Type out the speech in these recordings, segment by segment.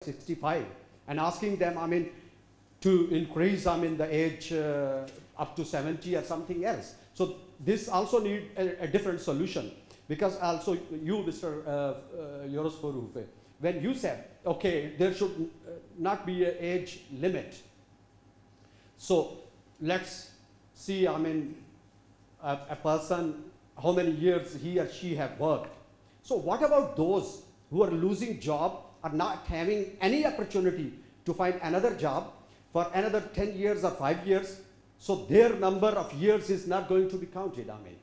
65 and asking them, I mean, to increase, I mean, the age up to 70 or something else. So this also need a different solution, because also you, Mr. Yorosforufe, when you said, okay, there should not be an age limit. So let's see, I mean, a person, how many years he or she have worked. So what about those who are losing job, are not having any opportunity to find another job for another 10 years or 5 years? So their number of years is not going to be counted, I mean.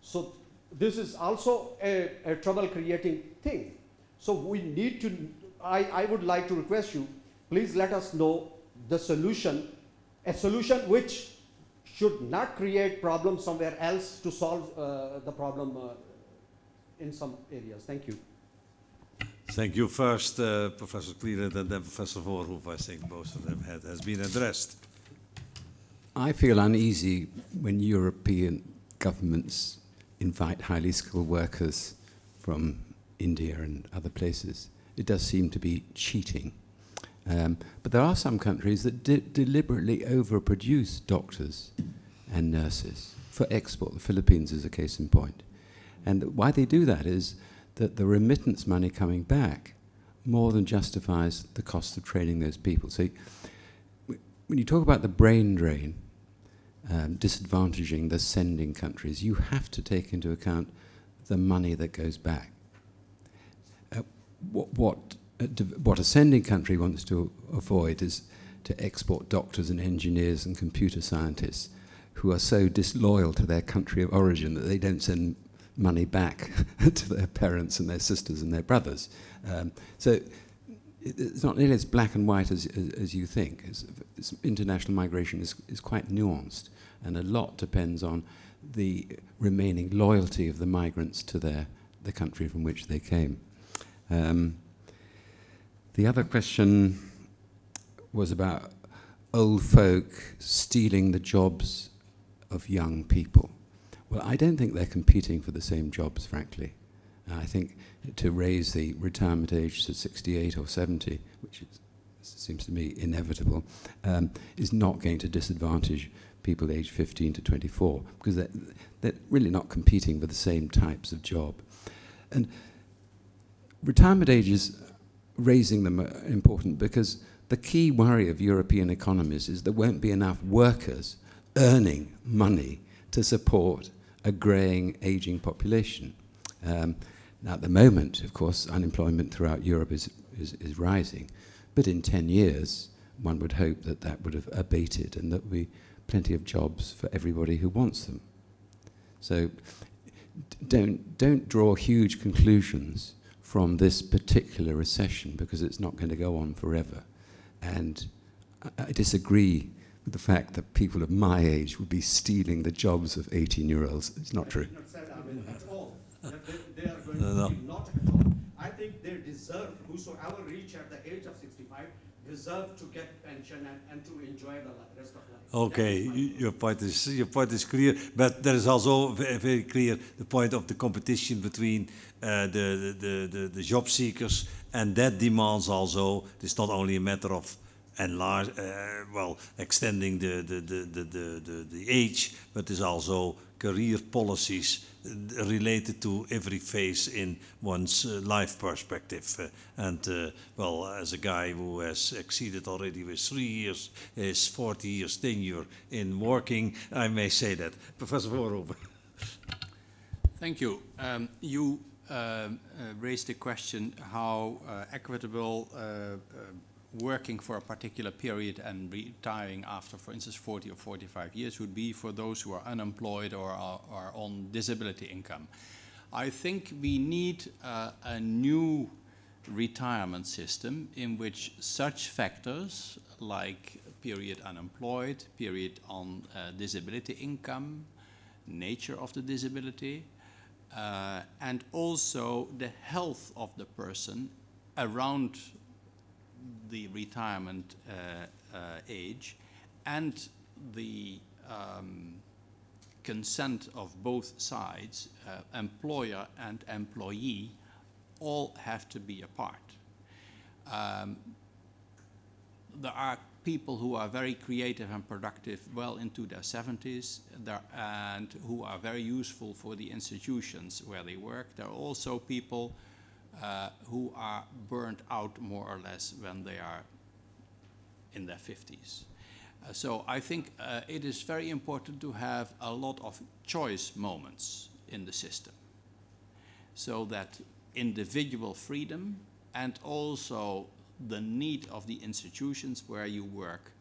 So this is also a trouble creating thing. So we need to, I would like to request you, please let us know the solution, a solution which should not create problems somewhere else to solve the problem in some areas. Thank you. Thank you. First, Professor Cleland and then Professor Voorhoef. I think both of them has been addressed. I feel uneasy when European governments invite highly skilled workers from India and other places. It does seem to be cheating. But there are some countries that deliberately overproduce doctors and nurses for export. The Philippines is a case in point. And why they do that is that the remittance money coming back more than justifies the cost of training those people. So when you talk about the brain drain, disadvantaging the sending countries, you have to take into account the money that goes back. What a sending country wants to avoid is to export doctors and engineers and computer scientists who are so disloyal to their country of origin that they don't send money back to their parents and their sisters and their brothers. So it's not nearly as black and white as you think. International migration is quite nuanced, and a lot depends on the remaining loyalty of the migrants to the country from which they came. The other question was about old folk stealing the jobs of young people. Well, I don't think they're competing for the same jobs, frankly. I think to raise the retirement age to 68 or 70, which seems to me inevitable, is not going to disadvantage people aged 15 to 24, because they're really not competing for the same types of job. And retirement ages, raising them are important because the key worry of European economies is there won't be enough workers earning money to support a greying, aging population. Now, at the moment, of course, unemployment throughout Europe is rising, but in 10 years, one would hope that that would have abated and that there would be plenty of jobs for everybody who wants them. So don't draw huge conclusions from this particular recession, because it's not going to go on forever. And I disagree with the fact that people of my age would be stealing the jobs of 18-year-olds. It's not true. Not said, I mean, at all. They are going to be not at all. I think they deserve, whosoever reach at the age of 65, deserve to get pension and to enjoy the rest of life. Okay, your point is clear, but there is also very clear the point of the competition between the job seekers, and that demands also. It's not only a matter of extending the age, but there's also career policies related to every phase in one's life perspective. As a guy who has exceeded already with 3 years, his 40 years tenure in working, I may say that. Professor Voorhoef. Thank you. You raised the question how equitable working for a particular period and retiring after, for instance, 40 or 45 years would be for those who are unemployed or are on disability income. I think we need a new retirement system in which such factors like period unemployed, period on disability income, nature of the disability, and also the health of the person around the retirement age, and the consent of both sides, employer and employee, all have to be a part. There are people who are very creative and productive well into their 70s and who are very useful for the institutions where they work. There are also people who are burnt out more or less when they are in their 50s. So I think it is very important to have a lot of choice moments in the system, so that individual freedom and also the need of the institutions where you work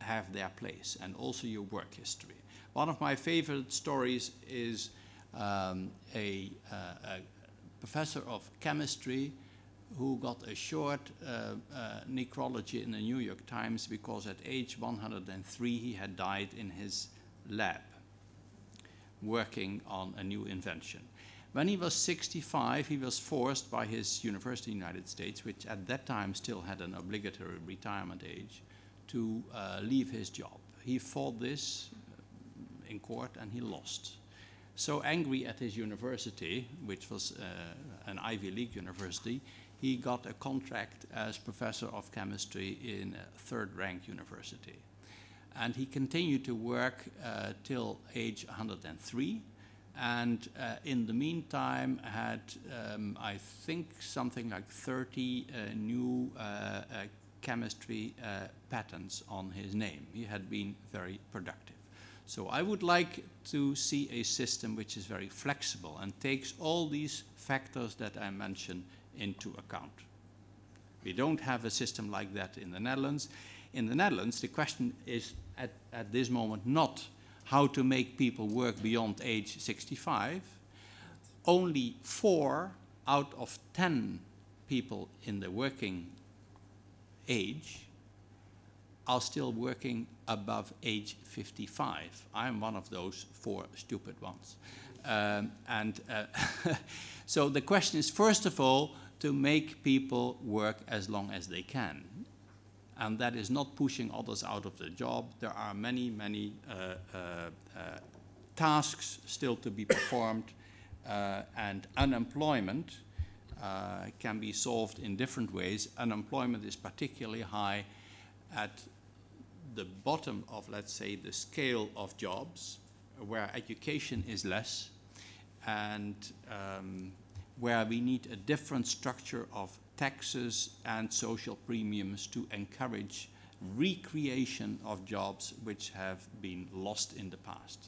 have their place, and also your work history. One of my favorite stories is a professor of chemistry who got a short necrology in the New York Times because at age 103 he had died in his lab working on a new invention. When he was 65, he was forced by his university in the United States, which at that time still had an obligatory retirement age, to leave his job. He fought this in court and he lost. So angry at his university, which was an Ivy League university, he got a contract as professor of chemistry in a third-ranked university. And he continued to work till age 103. And in the meantime had, I think, something like 30 new chemistry patents on his name. He had been very productive. So I would like to see a system which is very flexible and takes all these factors that I mentioned into account. We don't have a system like that in the Netherlands. In the Netherlands, the question is at this moment not how to make people work beyond age 65. Only 4 out of 10 people in the working age are still working above age 55. I'm one of those 4 stupid ones. So the question is, first of all, to make people work as long as they can. And that is not pushing others out of the job. There are many, many tasks still to be performed, and unemployment can be solved in different ways. Unemployment is particularly high at the bottom of, let's say, the scale of jobs, where education is less, and where we need a different structure of taxes and social premiums to encourage recreation of jobs which have been lost in the past.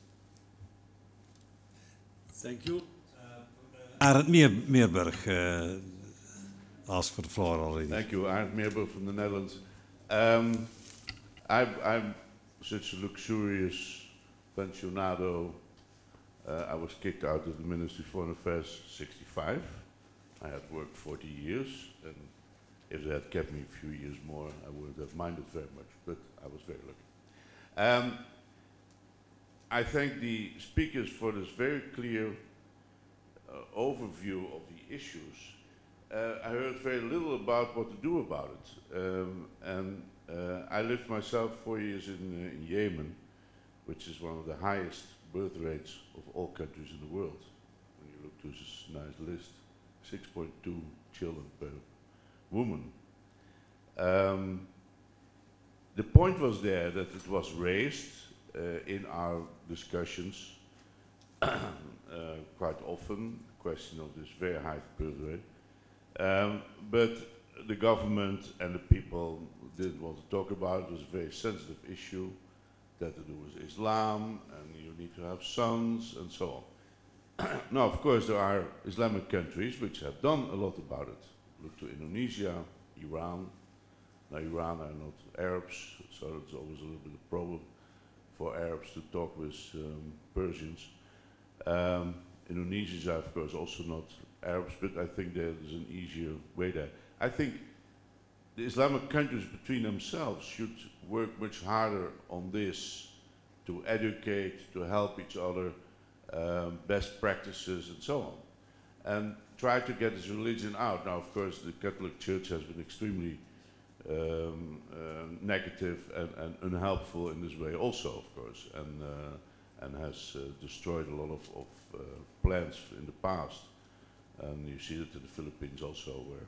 Thank you. Arend Meerberg asked for the floor already. Thank you, Arend Meerberg from the Netherlands. I'm such a luxurious pensionado. I was kicked out of the Ministry of Foreign Affairs 65. I had worked 40 years, and if they had kept me a few years more, I wouldn't have minded very much, but I was very lucky. I thank the speakers for this very clear overview of the issues. I heard very little about what to do about it. I lived myself 4 years in Yemen, which is one of the highest birth rates of all countries in the world. When you look to this nice list, 6.2 children per woman. The point was there that it was raised in our discussions quite often, the question of this very high birth rate. But the government and the people didn't want to talk about it. It was a very sensitive issue that to do with Islam, and you need to have sons, and so on. Now, of course, there are Islamic countries which have done a lot about it. Look to Indonesia, Iran. Now, Iran are not Arabs, so it's always a little bit of a problem for Arabs to talk with Persians. Indonesians are, of course, also not Arabs, but I think there is an easier way there. I think the Islamic countries between themselves should work much harder on this, to educate, to help each other, best practices and so on, and try to get this religion out. Now, of course, the Catholic Church has been extremely negative and unhelpful in this way also, of course, and has destroyed a lot of plans in the past. And you see it in the Philippines also, where